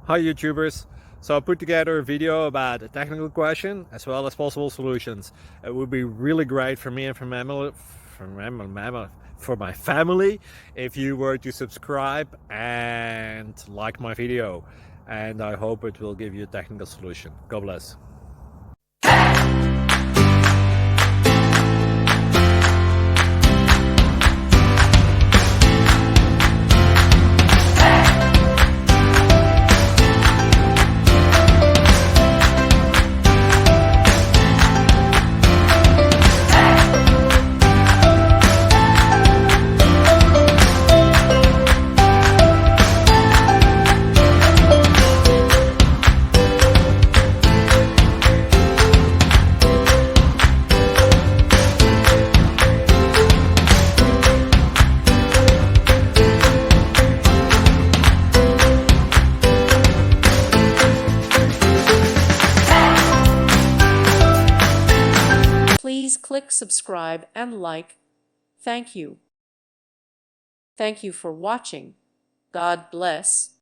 Hi YouTubers! So I put together a video about a technical question as well as possible solutions. It would be really great for me and for my family if you were to subscribe and like my video, and I hope it will give you a technical solution. God bless. Please click subscribe and like. Thank you. Thank you for watching. God bless.